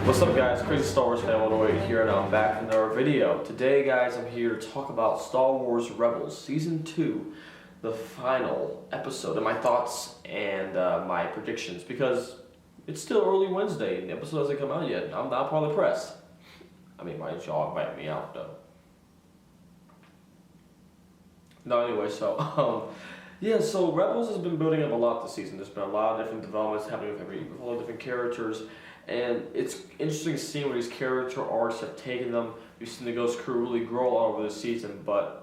What's up guys, Crazy Star Wars fan all the way here, and I'm back with another video. Today guys, I'm here to talk about Star Wars Rebels Season 2, the final episode, and my thoughts and my predictions, because it's still early Wednesday and the episode hasn't come out yet. I'm not part of the press. I mean, why didn't y'all invite me out though? No, anyway, so Rebels has been building up a lot this season. There's been a lot of different developments happening with all the different characters, and it's interesting to see where these character arcs have taken them. We've seen the Ghost Crew really grow all over the season, but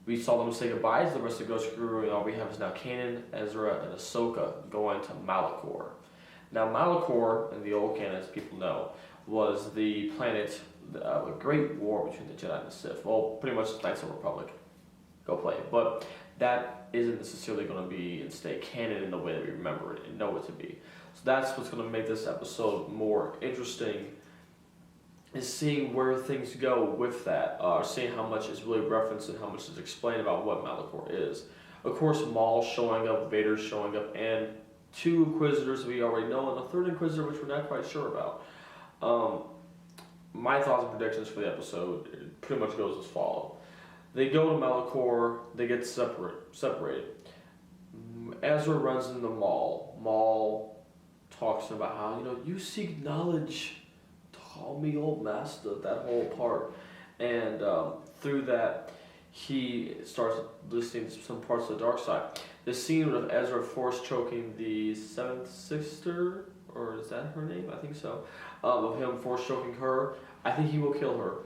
we saw them say goodbye to the rest of the Ghost Crew, and all we have is now Kanan, Ezra, and Ahsoka going to Malachor. Now, Malachor, in the old canon, as people know, was the planet of a great war between the Jedi and the Sith. Well, pretty much Knights of the Republic. Go play it. But that isn't necessarily going to be and stay canon in the way that we remember it and know it to be. So that's what's going to make this episode more interesting, is seeing where things go with that, seeing how much is really referenced and how much is explained about what Malachor is. Of course, Maul showing up, Vader showing up, and two Inquisitors we already know, and a third Inquisitor which we're not quite sure about. My thoughts and predictions for the episode pretty much goes as follows. They go to Malachor, they get separated. Ezra runs into Maul. Maul talks about how, you seek knowledge, call me old master, that whole part. And through that, he starts listening to some parts of the dark side. The scene of Ezra force choking the seventh sister, or is that her name? I think so. Of him force choking her, I think he will kill her.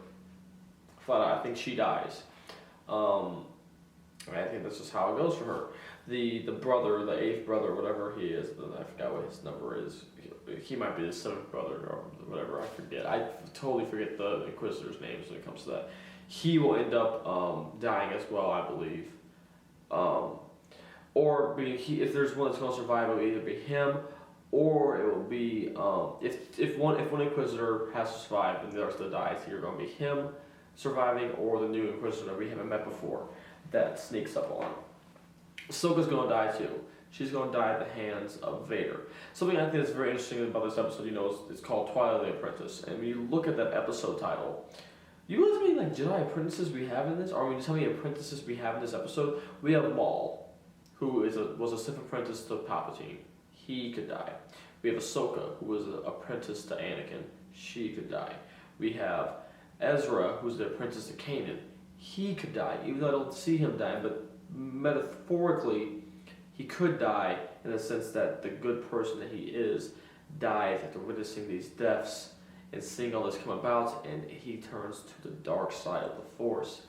Flat out, I think she dies. I think that's just how it goes for her. The brother, the eighth brother, whatever he is, I forgot what his number is. He might be the seventh brother or whatever, I forget. I totally forget the Inquisitor's names when it comes to that. He will end up dying as well, I believe. If there's one that's going to survive, it will either be him, or it will be, if one Inquisitor has to survive and the rest of the dies, either going to be him surviving or the new Inquisitor that we haven't met before that sneaks up on. Ahsoka's going to die too. She's going to die at the hands of Vader. Something I think that's very interesting about this episode, is it's called Twilight of the Apprentice. And when you look at that episode title, you realize how many Jedi apprentices we have in this? Or how many apprentices we have in this episode? We have Maul, who was a Sith apprentice to Palpatine. He could die. We have Ahsoka, who was an apprentice to Anakin. She could die. We have Ezra, who's the apprentice to Kanan. He could die, even though I don't see him dying, but metaphorically, he could die in the sense that the good person that he is dies after witnessing these deaths and seeing all this come about, and he turns to the dark side of the Force.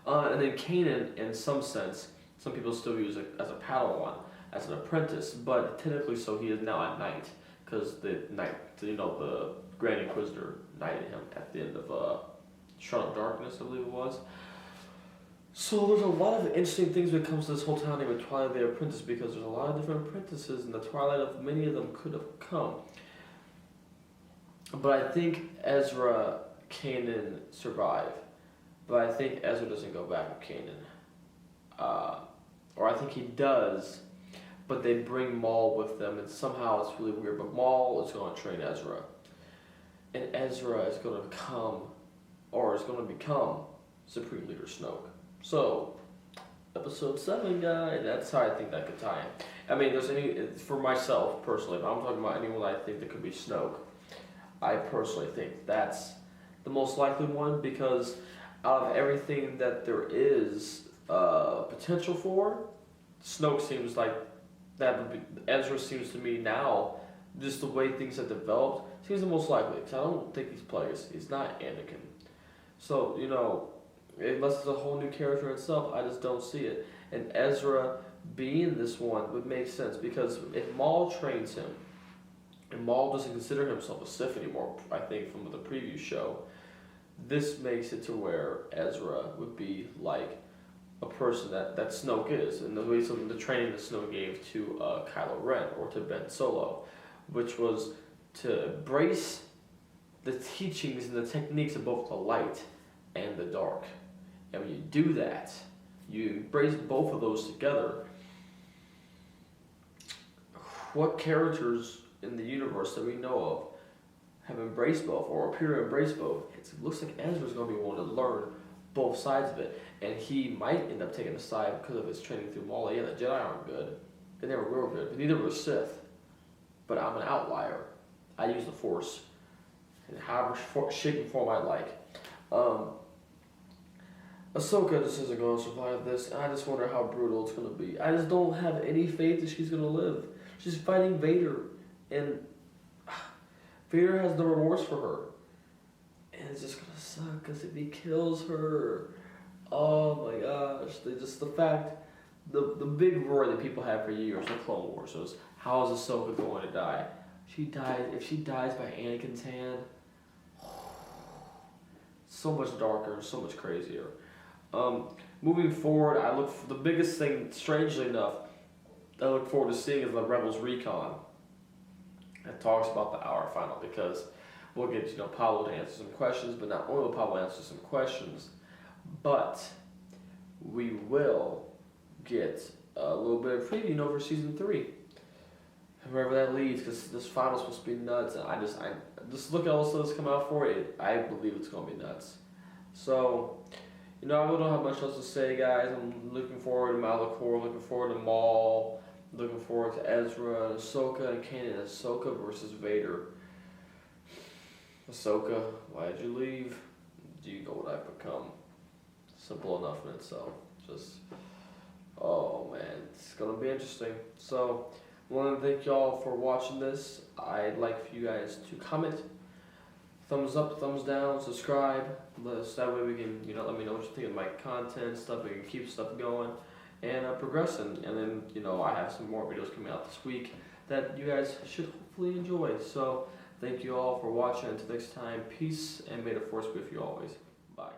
And then Kanan, in some sense, some people still use it as a Padawan, as an apprentice, but technically so he is now a knight, because the Grand Inquisitor knighted him at the end of Shroud of Darkness, I believe it was. So there's a lot of interesting things when it comes to this whole town named Twilight of the Apprentice, because there's a lot of different apprentices, and the twilight of many of them could have come. But I think Ezra, Kanan survive. But I think Ezra doesn't go back with Kanan. Or I think he does, but they bring Maul with them, and somehow it's really weird. But Maul is going to train Ezra. And Ezra is going to become Supreme Leader Snoke. So, episode 7, guys, that's how I think that could tie in. I mean, for myself, personally, if I'm talking about anyone I think that could be Snoke, I personally think that's the most likely one, because out of everything that there is potential for, Snoke seems like that would be, Ezra seems to me now, just the way things have developed, seems the most likely, because I don't think he's not Anakin. So, unless it's a whole new character itself, I just don't see it. And Ezra being this one would make sense, because if Maul trains him, and Maul doesn't consider himself a Sith anymore, I think from the preview show, this makes it to where Ezra would be like a person that Snoke is, and the way the training that Snoke gave to Kylo Ren or to Ben Solo, which was to embrace the teachings and the techniques of both the light and the dark. And when you do that, you embrace both of those together. What characters in the universe that we know of have embraced both or appear to embrace both, it looks like Ezra's going to be willing to learn both sides of it. And he might end up taking a side because of his training through Maul. Yeah, the Jedi aren't good. They never were good. But neither were Sith. But I'm an outlier. I use the Force in however shape and form I like. Ahsoka just isn't going to survive this, and I just wonder how brutal it's going to be. I just don't have any faith that she's going to live. She's fighting Vader, and Vader has no remorse for her. And it's just going to suck, because if he kills her, oh my gosh, the fact, the big roar that people had for years, the Clone Wars, was, how is Ahsoka going to die? If she dies by Anakin's hand, so much darker and so much crazier. Moving forward, the biggest thing, strangely enough, I look forward to seeing is the Rebels Recon. It talks about the hour final, because we'll get Pablo to answer some questions, but not only will Pablo answer some questions, but we will get a little bit of preview for season 3. Wherever that leads, because this final's supposed to be nuts, and I just look at all the stuff that's come out for it. I believe it's gonna be nuts. So, I really don't have much else to say, guys. I'm looking forward to Malachor, looking forward to Maul, looking forward to Ezra and Ahsoka and Kanan. Ahsoka versus Vader. Ahsoka, why'd you leave? Do you know what I've become? Simple enough in itself. Oh man, it's gonna be interesting. So, I want to thank y'all for watching this. I'd like for you guys to comment, thumbs up, thumbs down, subscribe. That way we can, let me know what you think of my content, stuff. We can keep stuff going and progressing. And then, I have some more videos coming out this week that you guys should hopefully enjoy. So, thank you all for watching. Until next time, peace, and may the Force be with you always. Bye.